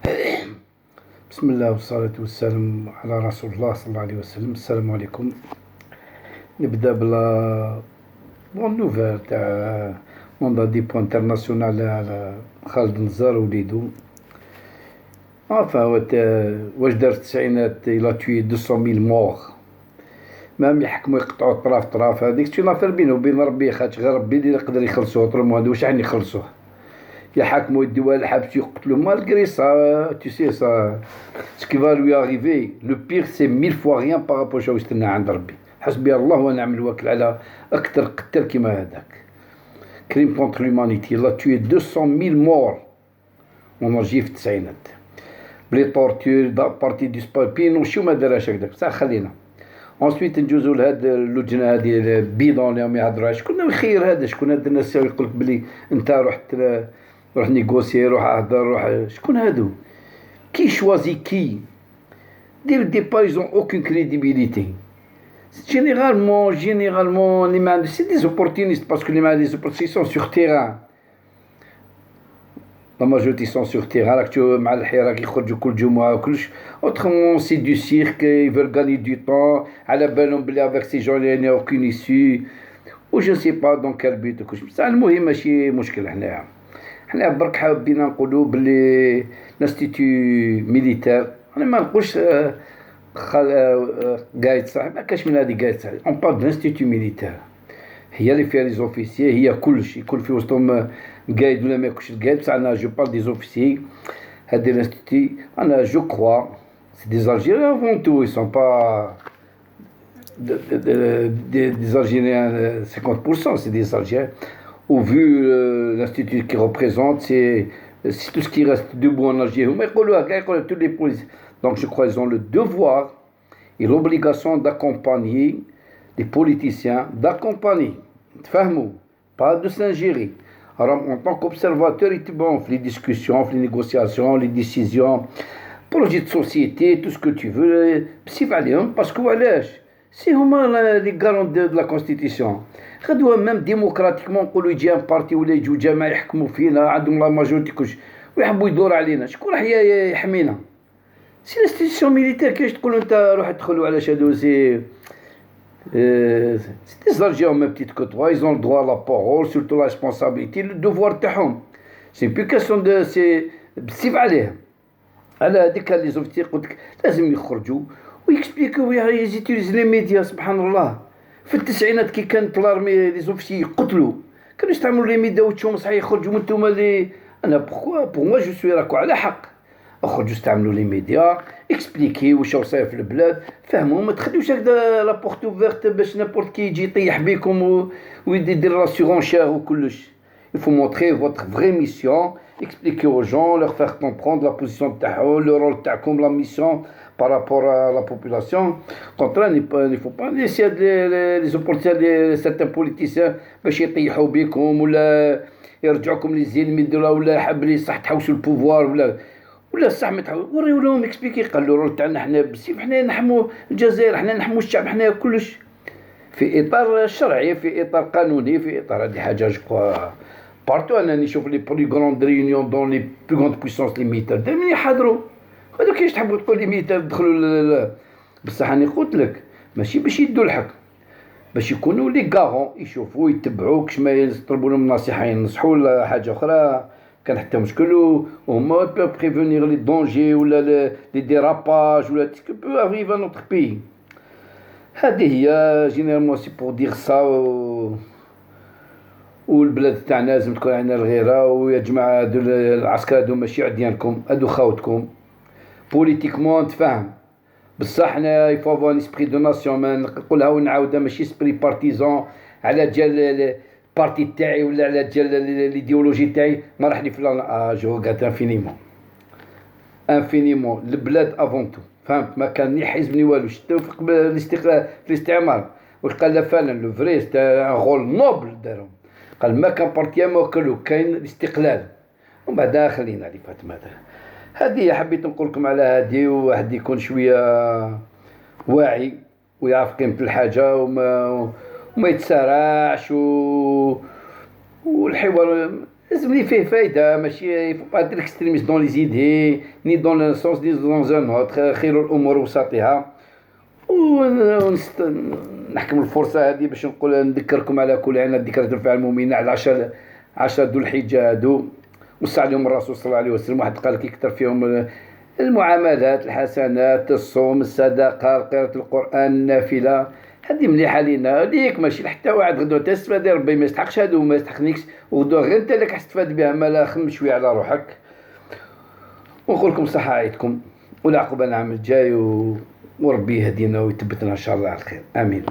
بسم الله والصلاة والسلام على رسول الله صلى الله عليه وسلم. السلام عليكم. نبدأ بلا بون نوفيل تاع موندا ديبو انترناسيونال على خالد النزار ووليدو. هو واش دار في التسعينات إلا توي 200,000 مور، مام يحكموا يقطعوا طراف هذيك سي لافير بينه وبين ربي، خاطش غير ربي اللي يقدر يخلصوه، طرمو هادو واش راح يخلصوه، يحاكموا يديوها للحبس يقتلوا malgré ça tu sais ça ce qui va lui arriver le pire c'est 1000 fois rien par rapport à يستنى عند ربي. حسبي الله ونعم الوكيل على أكثر قتل كيما هذاك. كريم كونتر لومانيتي لا توي 200,000 مور ونرجي في التسعينات بلي طورتور بارتي دي سبابين وشو ما داراش هكذاك بصح خلينا. انسويت نجوزو لهاد اللجنه هادي بيضون اللي ما يهضروش. شكون يخير هذا؟ شكون هاد الناس يقولك بلي انت روح نيغوسي، روح اهدر، روح شكون هادو؟ كي شوازي كي دير دي با ايزون اوكين كريديبيليتي. جينيرالمون اللي ما عندهم سي دي زوبورتينيست، باسكو اللي ما عندهم زوبورتينيست سون سور تيران، لا ماجورتي سون سور تيران. راك تشوف مع الحراك يخرجوا كل جمعه وكلش. اوترومون سي دو سيرك، يفول غاني دو طون، على بالهم بلي افيك سي جون لي اوكين ايسيو و جو سي با دون كال بيت وكلش. بصح المهم ماشي مشكل. حنا برك حابين نقولوا بلي لانستيتو ميليتير، انا ما نقولش قايد صاحب، ما كاش من هذه قايد صاحب. اون بار دانستيتو ميليتير هي اللي فيها لي زوفيسيي، هي كلشي يكون في وسطهم قايد ولا ما يكونش قايد. بصح انا جو بار دي زوفيسيي هذه لانستيتو. انا جو كخوا سي دي زالجيريان فون تو، ils sont pas des Algériens 50%, c'est des Algériens. Au vu l'institut qui représente, c'est tout ce qui reste debout en Algérie. Mais tous les policiers. Donc je crois qu'ils ont le devoir et l'obligation d'accompagner les politiciens, d'accompagner, pas de s'ingérer. Alors en tant qu'observateur, ils bon, les discussions, les négociations, les décisions, projet de société, tout ce que tu veux, parce que voilà, c'est vraiment les garants de la Constitution. غدوه ميم ديموقراطيكمون نقولوا يجي ان بارتي ولا يجوا جماعه يحكموا فينا، عندهم لا ماجورتي كلشي ويحبوا يدور علينا، شكون راح يحمينا؟ سي لانستيتيسيون ميليتير. كيفاش تقولوا انت روح ادخلوا على هادو؟ سي دي زارجيون ميم بتيت كو توا، ils ont le droit à la parole, surtout la responsabilité, le devoir تاعهم. سي بي كاسيون دو سي بالسيف عليهم. على هذيك لي زوفتي قلت لك لازم يخرجوا ويكسبليكو يزيتيليز لي ميديا. سبحان الله، في التسعينات كي كانت لارمي لي زوفسي يقتلوا كانوا يستعملوا لي ميديا وتشوم صحيح يخرجوا من نتوما لي. انا بوغ موا جو سوي راكو على حق، اخرجوا استعملوا لي ميديا اكسبليكي واش صاير في البلاد، فهموا. ما تخليوش هكذا لا بورت اوفيرت باش نابورت كي يجي يطيح بكم ويدير راسيغونشير وكلش. il faut montrer votre vraie mission, expliquer aux gens, leur faire comprendre la position تاعهم، le rôle تاعكم، la mission par rapport à la population. Contraire, il ne faut pas laisser les opportunités de certains politiciens باش يطيحوا بكم ولا يرجعوكم لي زين ولا حاب لي صح تحوسوا البوفوار ولا صح ما تحوسوا. وريو لهم اكسبليكي، قال له الرول تاعنا حنا بالسيف، حنا نحموا الجزائر، حنا نحموا الشعب، حنا كلش في اطار شرعي، في اطار قانوني، في اطار هذه حاجه جو بارتو. انا نشوف لي بلو غروند ريونيون دون لي بلو غروند بويسونس لي ميليتير دائما يحضروا. هذا كيفاش تحبوا تقول لي ميليتير دخلوا بصح انا قلت لك ماشي باش يدوا الحكم، باش يكونوا لي غارون يشوفوا يتبعوا كش ما يطلبوا لهم نصيحه ينصحوا ولا حاجه اخرى كان حتى مشكل. وهما بو بريفونير لي دونجي ولا لي ديراباج ولا تي بو اريف نوتر بي. هذه هي جينيرالمون سي بور دير سا. والبلاد تاعنا لازم تكون عندنا الغيره. ويا جماعه هادو العسكر هادو ماشي عديانكم، هادو خاوتكم بوليتيكمون تفهم. بصح حنا يفافو ان اسبري دو ناسيون. ما نقولها ونعاودها، ماشي اسبري بارتيزون على جال البارتي تاعي ولا على جال الايديولوجي تاعي. ما راح لي فلان جو غات انفينيمون البلاد افونتو. فهمت؟ ما كان ني حزب ني والو. شتو في الاستقلال في الاستعمار واش قال لا فعلا لو فري ستا ان رول نوبل دارهم. قال ما كان بارتيا ما كلو كاين الاستقلال. ومن بعد خلينا لي فاطمه. هذه حبيت نقول لكم على هذه، وواحد يكون شويه واعي ويعرف قيمه الحاجه وما يتسارعش والحوار لازم فيه فايدة، ماشي يفو با دير اكستريميست دون لي زيدي ني دون ان سونس ني دون ان اوتر. خير الامور وسطها. ونحكم الفرصة هذه باش نقول نذكركم على كل عام الذكرى تنفع المؤمنين على 10 ذو الحجة هادو، وصى عليهم الرسول صلى الله عليه وسلم. واحد قال لك يكثر فيهم المعاملات الحسنات، الصوم، الصدقة، قراءة القرآن، النافلة. هذه مليحة لينا هذيك، ماشي حتى واحد غدوة تستفاد ربي ما يستحقش هادو وما يستحقنيكش، وغدوة غير انت اللي كتستفاد بها، مالا خمم شوية على روحك. ونقول لكم صحة عيدكم والعقبة العام الجاي وربي يهدينا ويثبتنا ان شاء الله على الخير، امين.